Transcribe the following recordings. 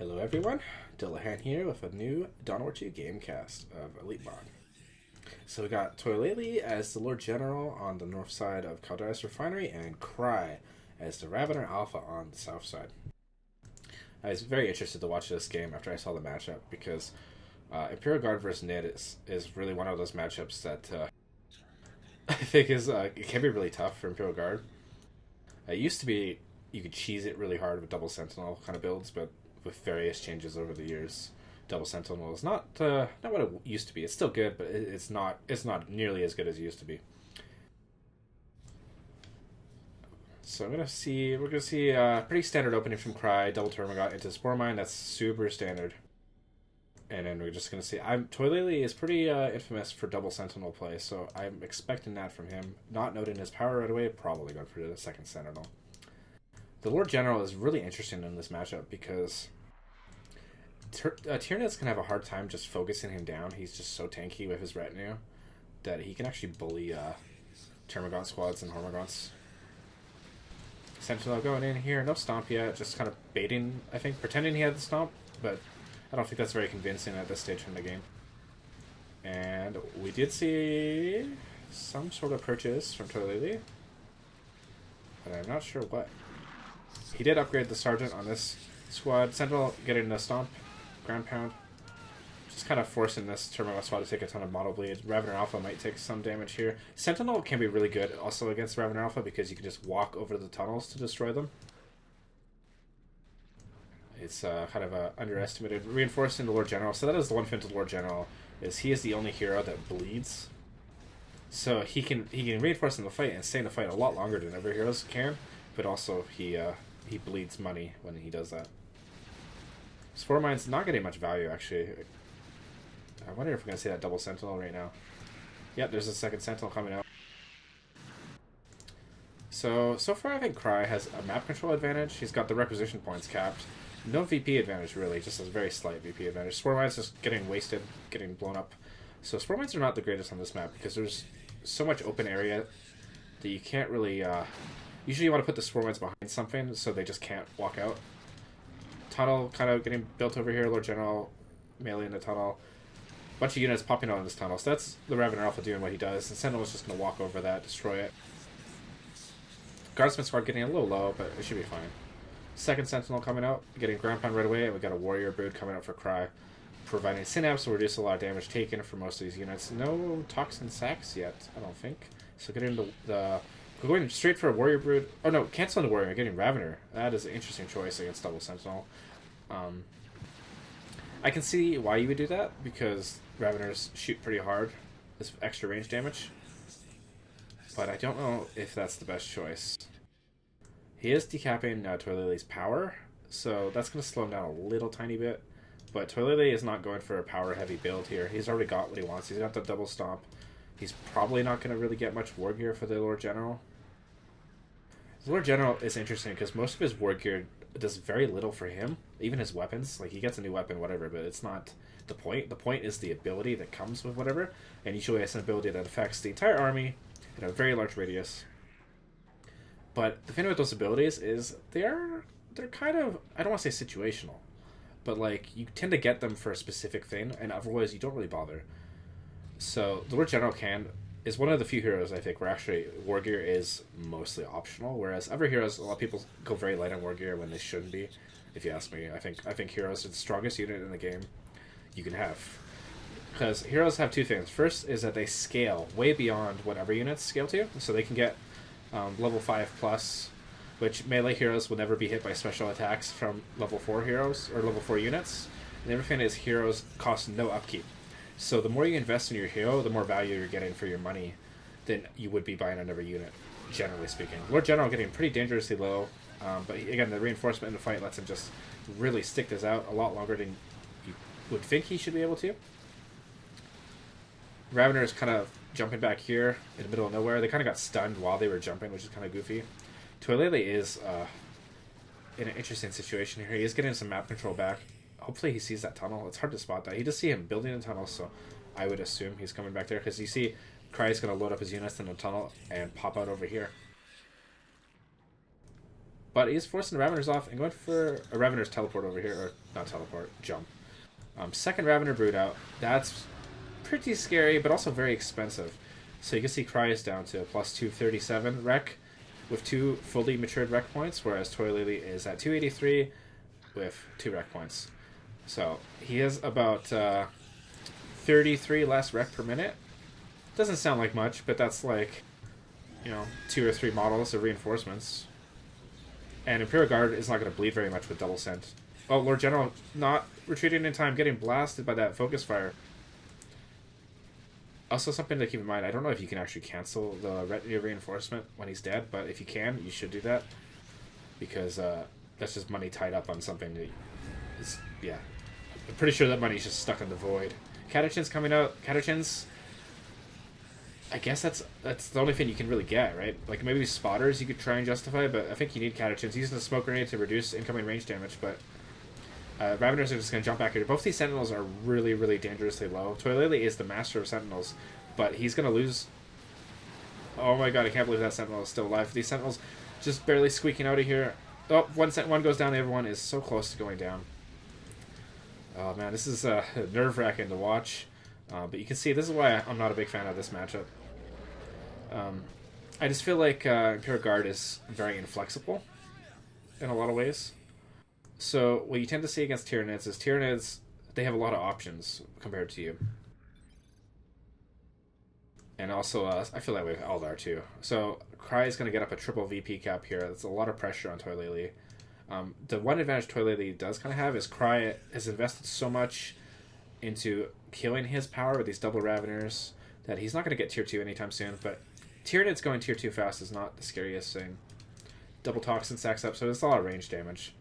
Hello everyone, Dillahan here with a new Dawn of War 2 gamecast of Elite Mod. So we got Toilailee as the Lord General on the north side of Calderis Refinery and Cry as the Ravener Alpha on the south side. I was very interested to watch this game after I saw the matchup because Imperial Guard versus Nid is really one of those matchups that I think it can be really tough for Imperial Guard. It used to be you could cheese it really hard with double Sentinel kind of builds, but with various changes over the years, double Sentinel is not what it used to be. It's still good, but it's not nearly as good as it used to be. So we're gonna see a pretty standard opening from Cry, double Termagant into Spore Mine. That's super standard. And then we're just gonna see. Toilailee is pretty infamous for double Sentinel play, so I'm expecting that from him. Not noting his power right away, probably going for the second Sentinel. The Lord General is really interesting in this matchup because Tyranids can have a hard time just focusing him down. He's just so tanky with his retinue that he can actually bully Termagant squads and Hormagaunts. Sentinel going in here, no stomp yet, just kind of baiting, I think, pretending he had the stomp, but I don't think that's very convincing at this stage in the game. And we did see some sort of purchase from Toilailee, but I'm not sure what. He did upgrade the Sergeant on this squad. Sentinel getting the stomp, ground pound. Just kind of forcing this Termagant squad to take a ton of model bleed. Ravener Alpha might take some damage here. Sentinel can be really good also against Ravener Alpha because you can just walk over the tunnels to destroy them. It's kind of underestimated. Reinforcing the Lord General. So that is the one thing to the Lord General, is he is the only hero that bleeds. So he can reinforce in the fight and stay in the fight a lot longer than other heroes can, but also he bleeds money when he does that. Spore Mine's not getting much value, actually. I wonder if we're going to see that double Sentinel right now. Yep, there's a second Sentinel coming out. So far I think Cry has a map control advantage. He's got the requisition points capped. No VP advantage, really, just a very slight VP advantage. Spore Mine's just getting wasted, getting blown up. So Spore Mines are not the greatest on this map because there's so much open area that you can't really... Usually you want to put the Spore Mines behind something so they just can't walk out. Tunnel kind of getting built over here. Lord General melee in the tunnel. Bunch of units popping out in this tunnel. So that's the Ravener Alpha doing what he does. And Sentinel is just going to walk over that, destroy it. Guardsman squad getting a little low, but it should be fine. Second Sentinel coming out, getting ground pound right away. And we got a Warrior Brood coming out for Cry. Providing Synapse will reduce a lot of damage taken for most of these units. No Toxin Sacks yet, I don't think. So getting the we're going straight for a Warrior Brood. Oh no, canceling the Warrior, getting Ravener. That is an interesting choice against double Sentinel. I can see why you would do that, because Raveners shoot pretty hard. This extra range damage. But I don't know if that's the best choice. He is decapping Toilailee's power, so that's going to slow him down a little tiny bit. But Toilailee is not going for a power-heavy build here. He's already got what he wants. He's got the double stomp. He's probably not going to really get much war gear for the Lord General. The Lord General is interesting because most of his war gear does very little for him. Even his weapons. Like, he gets a new weapon, whatever, but it's not the point. The point is the ability that comes with whatever. And usually it's an ability that affects the entire army in a very large radius. But the thing with those abilities is they're kind of, I don't want to say situational, but like you tend to get them for a specific thing, and otherwise you don't really bother. So the Lord General is one of the few heroes I think where actually war gear is mostly optional, whereas other heroes, a lot of people go very light on war gear when they shouldn't be. If you ask me, I think heroes are the strongest unit in the game you can have, because heroes have two things. First is that they scale way beyond what other units scale to, so they can get level 5 plus, which melee heroes will never be hit by special attacks from level 4 heroes or level 4 units. And the other thing is heroes cost no upkeep. So the more you invest in your hero, the more value you're getting for your money than you would be buying another unit, generally speaking. Lord General getting pretty dangerously low, but again, the reinforcement in the fight lets him just really stick this out a lot longer than you would think he should be able to. Ravener is kind of jumping back here in the middle of nowhere. They kind of got stunned while they were jumping, which is kind of goofy. Toilailee is in an interesting situation here. He is getting some map control back. Hopefully he sees that tunnel. It's hard to spot that. He does see him building a tunnel, so I would assume he's coming back there, because you see Cry is going to load up his units in the tunnel and pop out over here. But he's forcing the Raveners off and going for a Ravener's teleport over here. Or, not teleport, jump. Second Ravener Brood out. That's pretty scary, but also very expensive. So you can see Cry is down to a plus 237 rec with 2 fully matured rec points, whereas Toilailee is at 283 with 2 rec points. So he has about 33 less rec per minute. Doesn't sound like much, but that's like, 2 or 3 models of reinforcements. And Imperial Guard is not going to bleed very much with double sent. Oh, Lord General not retreating in time, getting blasted by that focus fire. Also, something to keep in mind, I don't know if you can actually cancel the retinue reinforcement when he's dead, but if you can, you should do that. Because that's just money tied up on something that is, yeah. I'm pretty sure that money's just stuck in the void. Catachin's coming out. Catachins, I guess that's the only thing you can really get, right? Like, maybe spotters you could try and justify, but I think you need Catachins. Using the smoke grenade to reduce incoming range damage, but Raveners are just going to jump back here. Both these Sentinels are really, really dangerously low. Toilailee is the master of Sentinels, but he's going to lose. Oh my god, I can't believe that Sentinel is still alive. These Sentinels just barely squeaking out of here. Oh, one goes down, everyone is so close to going down. Oh man, this is nerve-wracking to watch. But you can see, this is why I'm not a big fan of this matchup. I just feel like Imperial Guard is very inflexible in a lot of ways. So what you tend to see against Tyranids is Tyranids, they have a lot of options compared to you. And also, I feel that way with Eldar too. So Cry is going to get up a triple VP cap here. That's a lot of pressure on Toilailee. The one advantage Toilailee does kind of have is Cry has invested so much into killing his power with these double Raveners that he's not going to get tier 2 anytime soon. But Tyranids going tier 2 fast is not the scariest thing. Double Toxin stacks up, so it's a lot of range damage.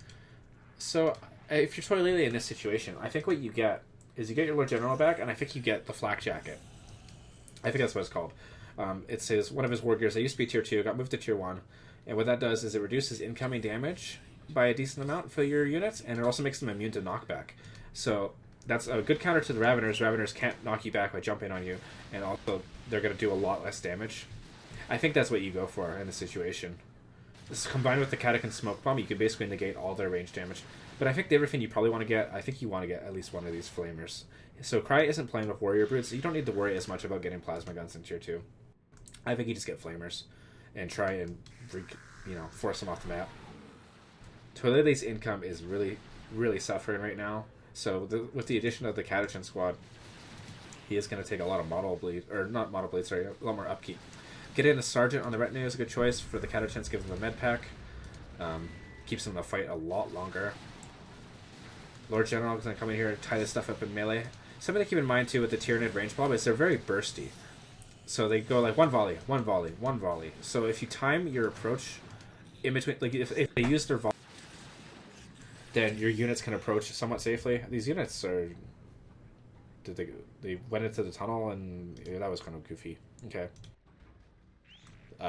So, if you're Toilailee in this situation, I think what you get is you get your Lord General back, and I think you get the Flak Jacket. I think that's what it's called. It says one of his war gears that used to be tier 2, got moved to tier 1, and what that does is it reduces incoming damage by a decent amount for your units, and it also makes them immune to knockback. So, that's a good counter to the Raveners. Raveners can't knock you back by jumping on you, and also they're going to do a lot less damage. I think that's what you go for in this situation. This combined with the Catachan Smoke Bomb, you can basically negate all their range damage. But I think the other thing you probably want to get, I think you want to get at least one of these Flamers. So Cry isn't playing with Warrior Brutes, so you don't need to worry as much about getting Plasma Guns in tier 2. I think you just get Flamers and try and force them off the map. Toilailee's income is really, really suffering right now. So with the addition of the Catachan squad, he is going to take a lot of model bleed, or not model bleed, sorry, a lot more upkeep. Getting a Sergeant on the retinue is a good choice for the Catachans, gives them the med pack. Keeps them in the fight a lot longer. Lord General is going to come in here and tie this stuff up in melee. Something to keep in mind too with the Tyranid range blob is they're very bursty. So they go like one volley, one volley, one volley. So if you time your approach in between, like if they use their volley, then your units can approach somewhat safely. These units are... They went into the tunnel and that was kind of goofy. Okay.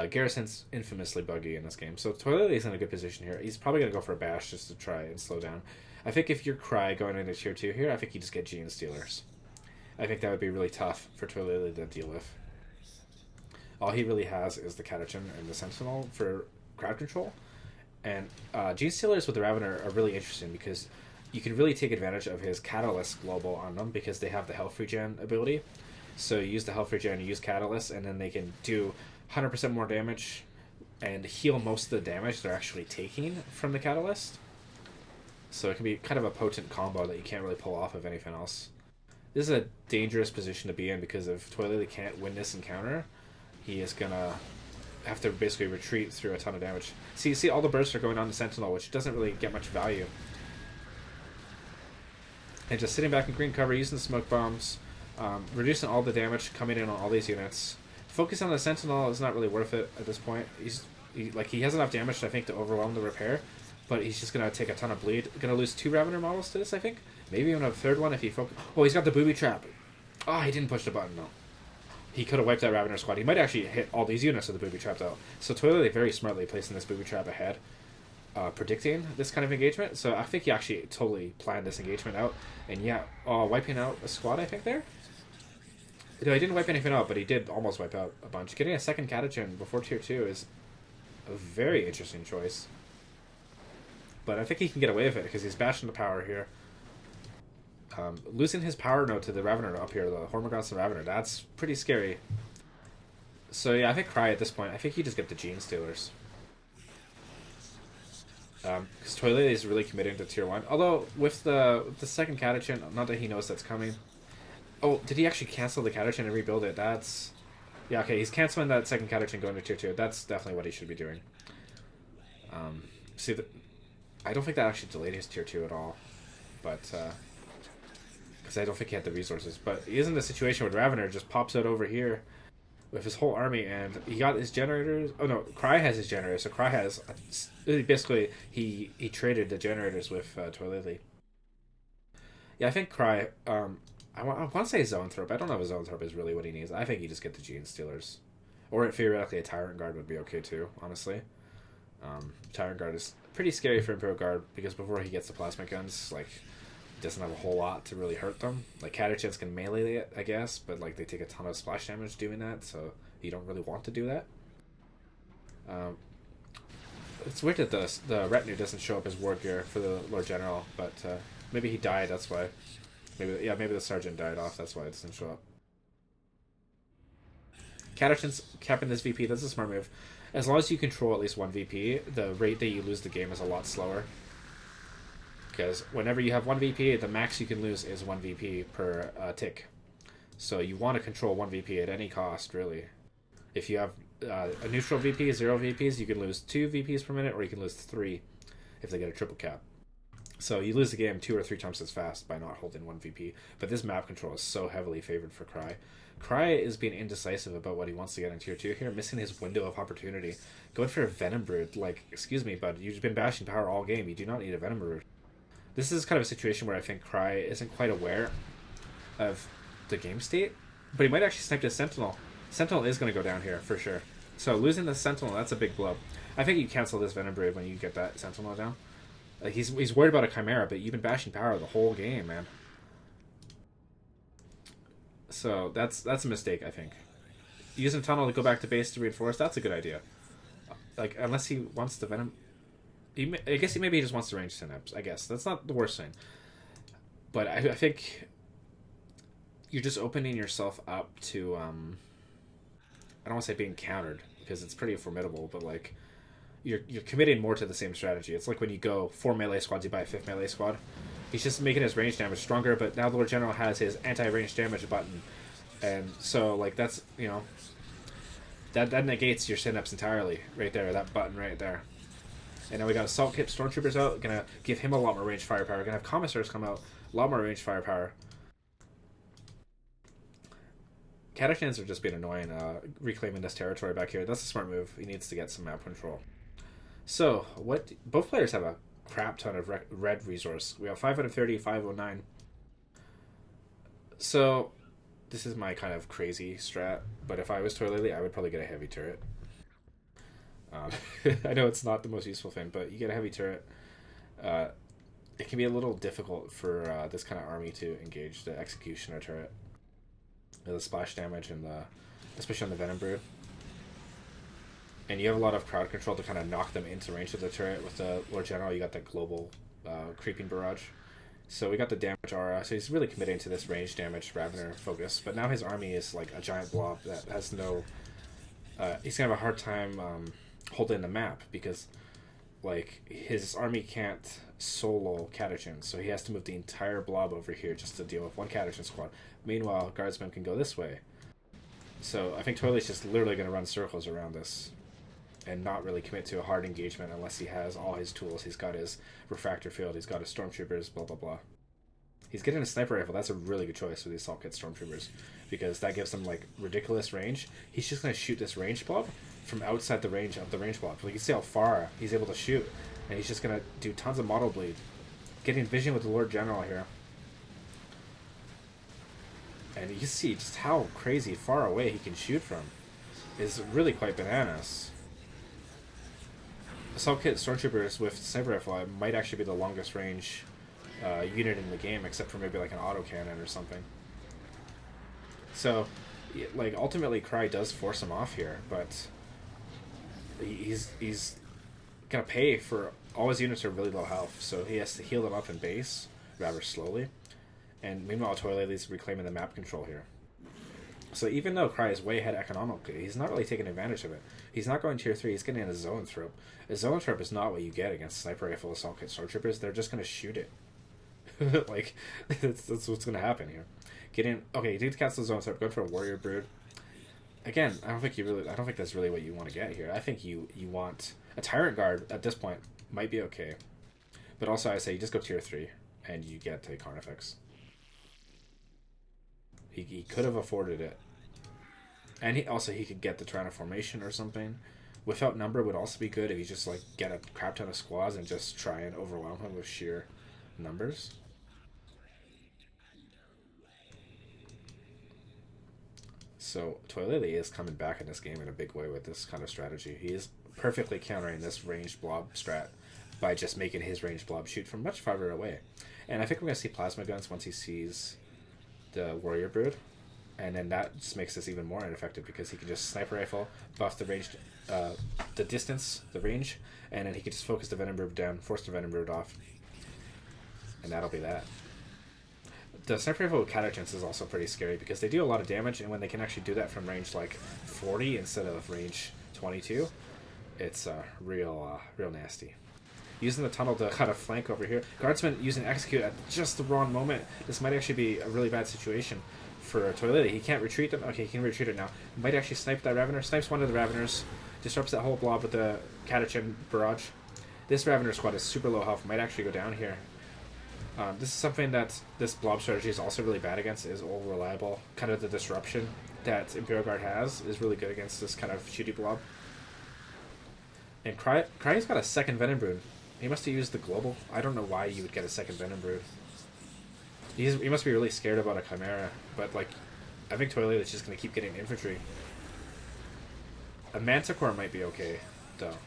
Garrison's infamously buggy in this game, so Toilailee's in a good position here. He's probably going to go for a bash just to try and slow down. I think if you're Cry going into tier 2 here, I think you just get Gene Stealers. I think that would be really tough for Toilailee to deal with. All he really has is the Catachan and the Sentinel for crowd control. And Gene Stealers with the Ravener are really interesting because you can really take advantage of his Catalyst global on them because they have the health regen ability. So you use the health regen, you use Catalyst, and then they can do 100% more damage and heal most of the damage they're actually taking from the Catalyst. So it can be kind of a potent combo that you can't really pull off of anything else. This is a dangerous position to be in because if Toilailee can't win this encounter, he is going to have to basically retreat through a ton of damage. See, all the bursts are going on the Sentinel, which doesn't really get much value. And just sitting back in green cover, using the smoke bombs, reducing all the damage coming in on all these units. Focus on the Sentinel is not really worth it at this point. He has enough damage, I think, to overwhelm the repair, but he's just going to take a ton of bleed. Going to lose 2 Ravener models to this, I think. Maybe even a third one if he focus. Oh, he's got the booby trap. Oh, he didn't push the button, no. He could have wiped that Ravener squad. He might actually hit all these units with the booby trap, though. So Toilailee very smartly placing this booby trap ahead, predicting this kind of engagement. So I think he actually totally planned this engagement out. And yeah, wiping out a squad, I think, there. No, he didn't wipe anything out, but he did almost wipe out a bunch. Getting a second Catachan before tier 2 is a very interesting choice. But I think he can get away with it because he's bashing the power here. Losing his power node to the Revenant up here, the Hormagaunts and Revenant, that's pretty scary. So yeah, I think Cry at this point, I think you just get the Gene Stealers. Because Toilailee is really committing to tier 1. Although, with the second Catachin, not that he knows that's coming. Oh, did he actually cancel the Catachin and rebuild it? That's... Yeah, okay, he's canceling that second Catachin going to tier 2. That's definitely what he should be doing. See, I don't think that actually delayed his tier 2 at all. But, because I don't think he had the resources. But he is in the situation where Ravener just pops out over here with his whole army, and he got his generators. Oh no, Cry has his generators. So Cry has basically he traded the generators with Toilailee. Yeah, I think Cry. I want to say Zoanthrope. I don't know if Zoanthrope is really what he needs. I think he just get the Gene Stealers, or theoretically a Tyrant Guard would be okay too. Honestly, Tyrant Guard is pretty scary for Imperial Guard because before he gets the plasma guns, like, doesn't have a whole lot to really hurt them. Like, Catachins can melee it, I guess, but like they take a ton of splash damage doing that, so you don't really want to do that. It's weird that the retinue doesn't show up as war gear for the Lord General, but maybe he died, that's why. Maybe the Sergeant died off, that's why it doesn't show up. Catachins capping this VP, that's a smart move. As long as you control at least one VP, the rate that you lose the game is a lot slower. Because whenever you have one VP, the max you can lose is one VP per tick. So you want to control one VP at any cost, really. If you have a neutral VP, 0 VPs, you can lose 2 VPs per minute, or you can lose 3 if they get a triple cap. So you lose the game 2 or 3 times as fast by not holding one VP. But this map control is so heavily favored for Cry. Cry is being indecisive about what he wants to get in tier 2 here, missing his window of opportunity. Going for a Venom Brood, like, excuse me, bud, you've been bashing power all game. You do not need a Venom Brood. This is kind of a situation where I think Cry isn't quite aware of the game state, but he might actually snipe his Sentinel. Sentinel is going to go down here, for sure. So losing the Sentinel, that's a big blow. I think you cancel this Venom Brood when you get that Sentinel down. Like, he's worried about a Chimera, but you've been bashing power the whole game, man. So that's a mistake, I think. Using Tunnel to go back to base to reinforce, that's a good idea. Like, unless he wants the Venom... I guess maybe he just wants to range Synapse, I guess. That's not the worst thing. But I think you're just opening yourself up to... I don't want to say being countered, because it's pretty formidable, but like... You're committing more to the same strategy. It's like when you go 4 melee squads, you buy a 5th melee squad. He's just making his range damage stronger, but now the Lord General has his anti-range damage button. And so, like, that's, you know... That negates your Synapse entirely, right there, that button right there. And now we got Assault Kit Stormtroopers out, gonna give him a lot more range firepower. Gonna have Commissars come out, a lot more range firepower. Catachins are just being annoying, reclaiming this territory back here. That's a smart move. He needs to get some map control. So, both players have a crap ton of red resource. We have 530, 509. So, this is my kind of crazy strat, but if I was Toilailee, I would probably get a heavy turret. I know it's not the most useful thing, but you get a heavy turret. It can be a little difficult for this kind of army to engage the Executioner turret. The splash damage and especially on the Venom Brood. And you have a lot of crowd control to kind of knock them into range of the turret. With the Lord General, you got that global creeping barrage. So we got the damage aura. So he's really committing to this range damage Ravener focus. But now his army is like a giant blob that has no... he's going to have a hard time holding the map because like his army can't solo Catachin. So he has to move the entire blob over here just to deal with one Catachin squad. Meanwhile, Guardsmen can go this way. So I think Toileilee's just literally going to run circles around this and not really commit to a hard engagement unless he has all his tools. He's got his Refractor Field, he's got his Stormtroopers, blah, blah, blah. He's getting a Sniper Rifle. That's a really good choice with the Assault Kit Stormtroopers because that gives him, like, ridiculous range. He's just going to shoot this range blob from outside the range of the range blob. Like, you can see how far he's able to shoot, and he's just going to do tons of model bleed. Getting vision with the Lord General here. And you see just how crazy far away he can shoot from is really quite bananas. Assault Kit Stormtroopers with Sniper Rifle might actually be the longest range unit in the game, except for maybe like an autocannon or something. So, like, ultimately Cry does force him off here, but he's gonna pay for all his units are really low health, so he has to heal them up in base rather slowly. And meanwhile, Toilailee's reclaiming the map control here. So even though Cry is way ahead economically, he's not really taking advantage of it. He's not going tier 3, he's getting a zone throw. A zone throw is not what you get against sniper rifle assault kit stormtroopers. They're just going to shoot it. Like, that's what's going to happen here. Okay, you need to cancel the zone throw, go for a warrior brood. Again, I don't think that's really what you want to get here. I think you want a tyrant guard at this point might be okay. But also I say you just go tier 3 and you get a Carnifex. He could have afforded it. And he could get the Tyranids formation or something. Without number would also be good if you just like get a crap ton of squads and just try and overwhelm him with sheer numbers. So Toilailee is coming back in this game in a big way with this kind of strategy. He is perfectly countering this ranged blob strat by just making his ranged blob shoot from much farther away. And I think we're going to see plasma guns once he sees the warrior brood, and then that just makes this even more ineffective because he can just sniper rifle, buff the ranged, the distance, the range, and then he can just focus the venom brood down, force the venom brood off, and that'll be that. The sniper rifle with catechins is also pretty scary because they do a lot of damage, and when they can actually do that from range like 40 instead of range 22, it's real nasty. Using the tunnel to kind of flank over here. Guardsman using execute at just the wrong moment. This might actually be a really bad situation for Toilailee. He can't retreat them. Okay, he can retreat it now. He might actually snipe that Ravener. Snipes one of the Raveners. Disrupts that whole blob with the Catechin barrage. This Ravener squad is super low health. Might actually go down here. This is something that this blob strategy is also really bad against, is all reliable. Kind of the disruption that Imperial Guard has is really good against this kind of shooty blob. And Cry's got a second Venom Brood. He must have used the global. I don't know why you would get a second Venom Brood. He must be really scared about a Chimera, but like, I think Toilailee is just going to keep getting infantry. A Manticore might be okay, though.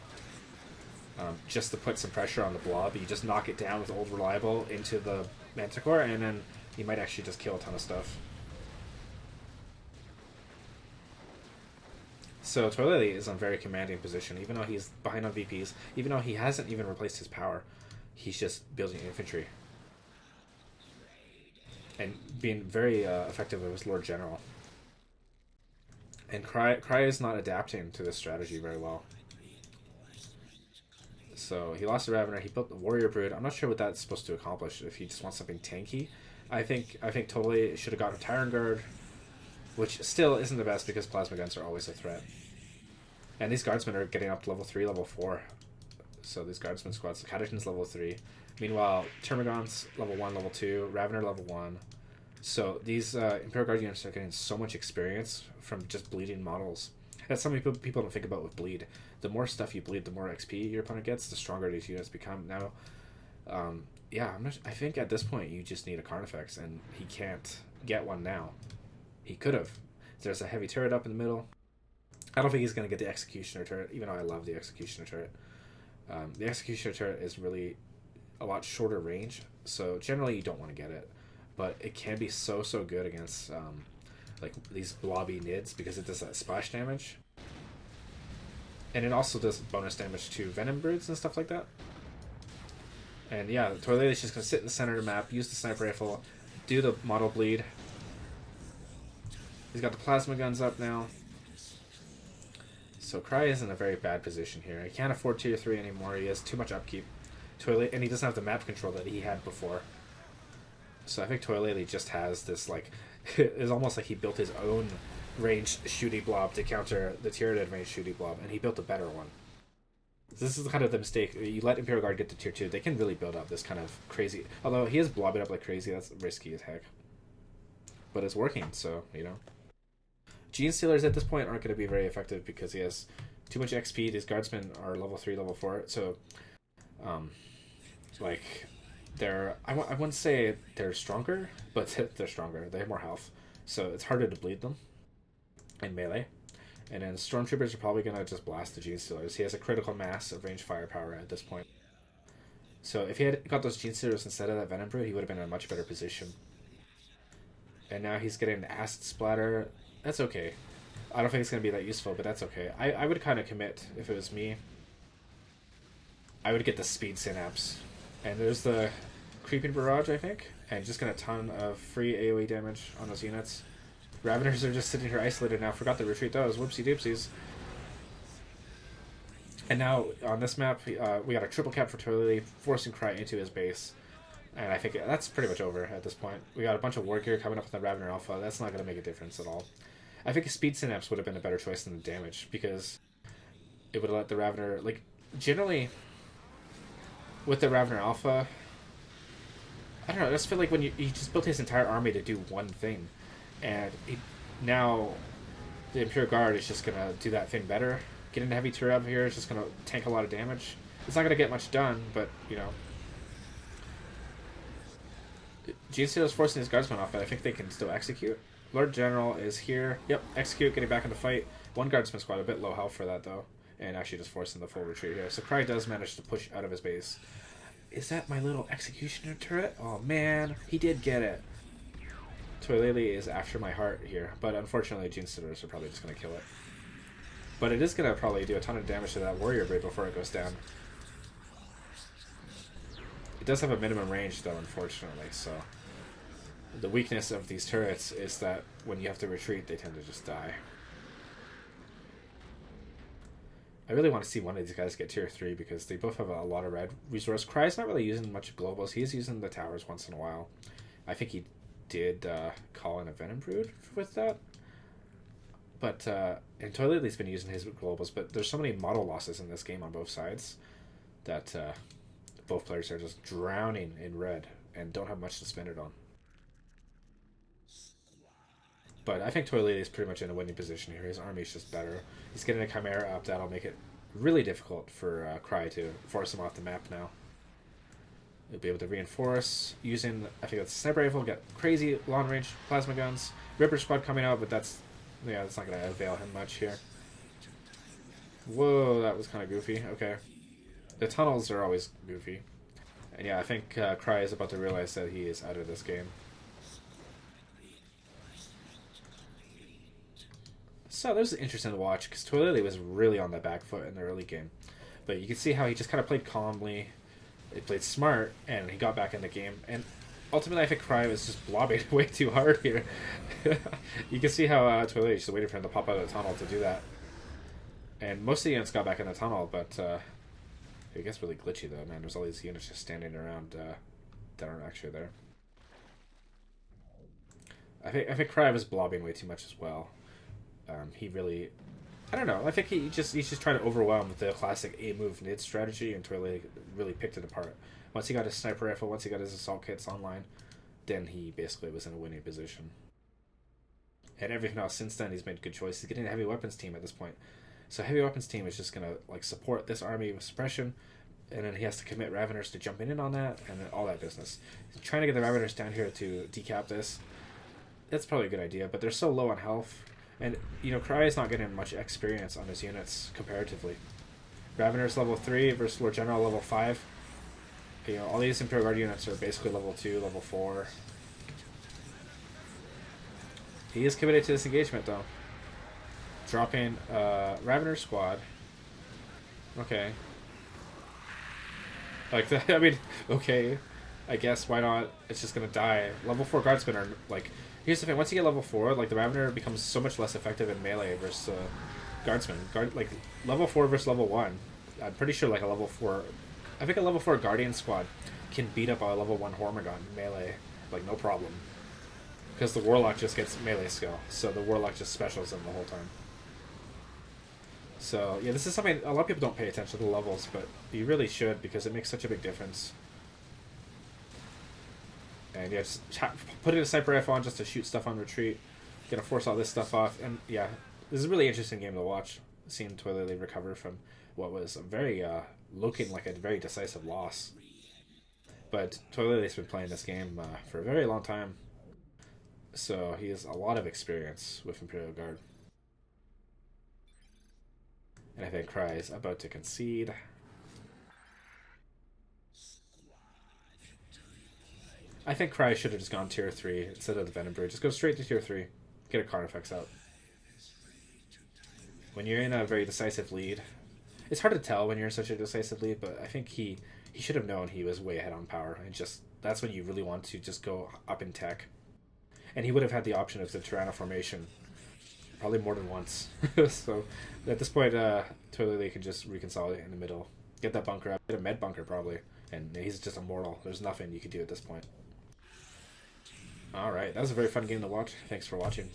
Just to put some pressure on the blob, you just knock it down with old reliable into the Manticore, and then you might actually just kill a ton of stuff. So Toilailee is in a very commanding position, even though he's behind on VPs, even though he hasn't even replaced his power. He's just building infantry. And being very effective as Lord General. And Cry is not adapting to this strategy very well. So he lost the Ravener, he built the Warrior Brood. I'm not sure what that's supposed to accomplish, if he just wants something tanky. I think totally should have gotten a Tyrant Guard, which still isn't the best because plasma guns are always a threat. And these guardsmen are getting up to level 3, level 4. So these guardsmen squads, Catechin's level 3. Meanwhile, Termagant's level 1, level 2, Ravener level 1. So these Imperial Guard units are getting so much experience from just bleeding models. That's something people don't think about with bleed. The more stuff you bleed, the more XP your opponent gets, the stronger these units become. Now, yeah, I think at this point you just need a Carnifex, and he can't get one now. He could have. There's a heavy turret up in the middle. I don't think he's going to get the Executioner turret, even though I love the Executioner turret. The Executioner turret is really a lot shorter range, so generally you don't want to get it. But it can be so good against like these blobby nids because it does that splash damage. And it also does bonus damage to Venom Broods and stuff like that. And yeah, Toilailee is just going to sit in the center of the map, use the sniper rifle, do the model bleed. He's got the plasma guns up now. So Cry is in a very bad position here. He can't afford tier 3 anymore. He has too much upkeep. And he doesn't have the map control that he had before. So I think Toilailee just has this, like, it's almost like he built his own ranged shooty blob to counter the Tyranid ranged shooty blob, and he built a better one. This is kind of the mistake. You let Imperial Guard get to tier 2, they can really build up this kind of crazy... Although he is blobbing up like crazy, that's risky as heck. But it's working, so, you know. Gene Stealers at this point aren't going to be very effective because he has too much XP. These guardsmen are level 3, level 4, so... like... I wouldn't say they're stronger, but they're stronger. They have more health, so it's harder to bleed them in melee. And then Stormtroopers are probably going to just blast the Gene Stealers. He has a critical mass of range firepower at this point. So if he had got those Gene Stealers instead of that Venom Brood, he would have been in a much better position. And now he's getting acid splatter. That's okay. I don't think it's going to be that useful, but that's okay. I would kind of commit if it was me. I would get the speed synapse. And there's the creeping barrage, I think, and just get a ton of free AoE damage on those units. Raveners are just sitting here isolated now. Forgot to retreat those. Whoopsie doopsies. And now on this map, we got a triple cap for Toilailee, forcing Cry into his base. And I think that's pretty much over at this point. We got a bunch of war gear coming up with the Ravener Alpha. That's not going to make a difference at all. I think a Speed Synapse would have been a better choice than the damage, because it would have let the Ravener... Like, generally, with the Ravener Alpha, I don't know, I just feel like when he just built his entire army to do one thing. And now the Imperial Guard is just going to do that thing better. Getting a heavy turret out of here is just going to tank a lot of damage. It's not going to get much done, but, you know... GNC is forcing his guardsmen off, but I think they can still execute. Lord General is here. Yep, execute, getting back in the fight. One guardsman squad, a bit low health for that, though. And actually just forcing the full retreat here. So Cry does manage to push out of his base. Is that my little executioner turret? Oh, man. He did get it. Toilailee is after my heart here. But unfortunately, Genestealers are probably just going to kill it. But it is going to probably do a ton of damage to that warrior blade before it goes down. It does have a minimum range, though, unfortunately, so... The weakness of these turrets is that when you have to retreat, they tend to just die. I really want to see one of these guys get tier 3, because they both have a lot of red resource. Cry's not really using much globals. He is using the towers once in a while. I think he did call in a Venom Brood with that. But, and Toilailee's been using his globals, but there's so many model losses in this game on both sides that both players are just drowning in red and don't have much to spend it on. But I think Toilailee is pretty much in a winning position here. His army is just better. He's getting a Chimera up. That'll make it really difficult for Cry to force him off the map now. He'll be able to reinforce using, I think that's a sniper rifle, get crazy long-range plasma guns. Ripper Squad coming out, but that's not going to avail him much here. Whoa, that was kind of goofy. Okay. The tunnels are always goofy. And yeah, I think Cry is about to realize that he is out of this game. So this is interesting to watch, because Toilailee was really on the back foot in the early game. But you can see how he just kind of played calmly, he played smart, and he got back in the game. And ultimately, I think Cry was just blobbing way too hard here. You can see how Toilailee just waited for him to pop out of the tunnel to do that. And most of the units got back in the tunnel, but it gets really glitchy though, man. There's all these units just standing around that aren't actually there. I think Cry was blobbing way too much as well. He really, I don't know. I think he's just trying to overwhelm the classic A-move nid strategy, and Toilailee really picked it apart. Once he got his sniper rifle, once he got his assault kits online, then he basically was in a winning position. And everything else since then, he's made good choices. He's getting a heavy weapons team at this point. So heavy weapons team is just gonna like support this army with suppression, and then he has to commit Raveners to jumping in on that, and then all that business. He's trying to get the Raveners down here to decap this. That's probably a good idea, but they're so low on health. And, you know, Cry is not getting much experience on his units, comparatively. Ravener's level 3 versus Lord General level 5. You know, all these Imperial Guard units are basically level 2, level 4. He is committed to this engagement, though. Dropping Ravener squad. Okay. Like, I mean, okay. I guess, why not? It's just gonna die. Level 4 Guardsmen are, like... Here's the thing, once you get level 4, like, the Ravener becomes so much less effective in melee versus Guardsmen. Like, level 4 versus level 1, I'm pretty sure, like, a level 4... I think a level 4 Guardian squad can beat up a level 1 Hormigaunt in melee, like, no problem. Because the Warlock just gets melee skill, so the Warlock just specials them the whole time. So, yeah, this is something... A lot of people don't pay attention to the levels, but you really should, because it makes such a big difference. And yeah, just putting a sniper rifle on just to shoot stuff on retreat. Gonna force all this stuff off. And yeah, this is a really interesting game to watch. Seeing Toilailee recover from what was a very, looking like a very decisive loss. But Toilailee's been playing this game for a very long time. So he has a lot of experience with Imperial Guard. And I think Cry is about to concede. I think Cry should have just gone tier 3 instead of the Venom Brood. Just go straight to tier 3. Get a Carnifex out. When you're in a very decisive lead, It's hard to tell when you're in such a decisive lead, but I think he should have known he was way ahead on power, and just that's when you really want to just go up in tech. And he would have had the option of the Tirana formation probably more than once. So at this point, Toilailee can just reconsolidate in the middle, get that bunker up, get a med bunker probably, and he's just immortal. There's nothing you can do at this point. All right, that was a very fun game to watch. Thanks for watching.